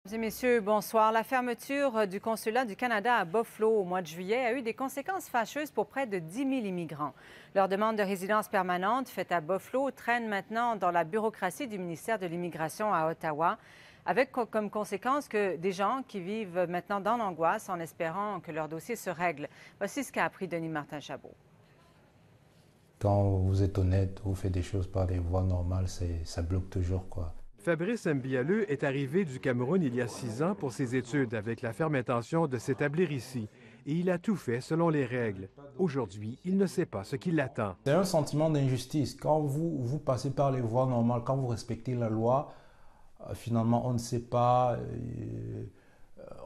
Mesdames et messieurs, bonsoir. La fermeture du consulat du Canada à Buffalo au mois de juillet a eu des conséquences fâcheuses pour près de 10 000 immigrants. Leur demande de résidence permanente faite à Buffalo traîne maintenant dans la bureaucratie du ministère de l'Immigration à Ottawa, avec comme conséquence que des gens qui vivent maintenant dans l'angoisse en espérant que leur dossier se règle. Voici ce qu'a appris Denis Martin-Chabot. Quand vous êtes honnête, vous faites des choses par les voies normales, ça bloque toujours, quoi. Fabrice Mbialeux est arrivé du Cameroun il y a 6 ans pour ses études avec la ferme intention de s'établir ici. Et il a tout fait selon les règles. Aujourd'hui, il ne sait pas ce qui l'attend. C'est un sentiment d'injustice. Quand vous passez par les voies normales, quand vous respectez la loi, finalement, on ne sait pas.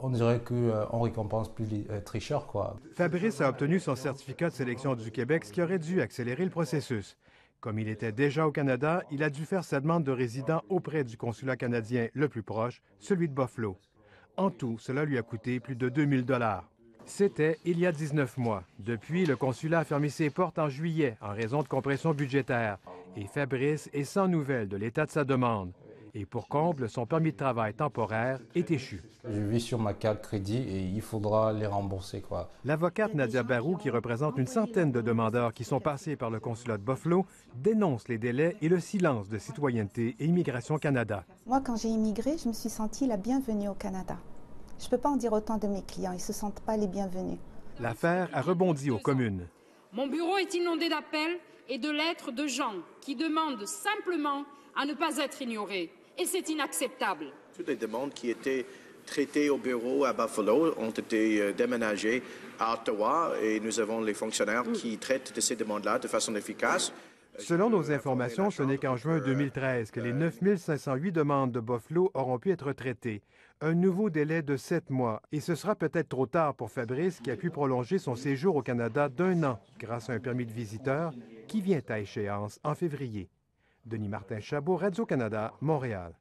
On dirait qu'on récompense plus les tricheurs, quoi. Fabrice a obtenu son certificat de sélection du Québec, ce qui aurait dû accélérer le processus. Comme il était déjà au Canada, il a dû faire sa demande de résident auprès du consulat canadien le plus proche, celui de Buffalo. En tout, cela lui a coûté plus de 2 000 $. C'était il y a 19 mois. Depuis, le consulat a fermé ses portes en juillet en raison de compression budgétaire. Et Fabrice est sans nouvelles de l'état de sa demande. Et pour comble, son permis de travail temporaire est échu. Je vis sur ma carte crédit et il faudra les rembourser, quoi. L'avocate Nadia Barou, qui représente une centaine de demandeurs qui sont passés par le consulat de Buffalo, dénonce les délais et le silence de Citoyenneté et Immigration Canada. Moi, quand j'ai immigré, je me suis sentie la bienvenue au Canada. Je ne peux pas en dire autant de mes clients, ils ne se sentent pas les bienvenus. L'affaire a rebondi aux communes. Mon bureau est inondé d'appels et de lettres de gens qui demandent simplement à ne pas être ignorés. Et c'est inacceptable. Toutes les demandes qui étaient traitées au bureau à Buffalo ont été déménagées à Ottawa et nous avons les fonctionnaires qui traitent de ces demandes-là de façon efficace. Selon nos informations, ce n'est qu'en juin 2013 que les 9 508 demandes de Buffalo auront pu être traitées. Un nouveau délai de 7 mois. Et ce sera peut-être trop tard pour Fabrice, qui a pu prolonger son séjour au Canada d'1 an grâce à un permis de visiteur qui vient à échéance en février. Denis Martin-Chabot, Radio-Canada, Montréal.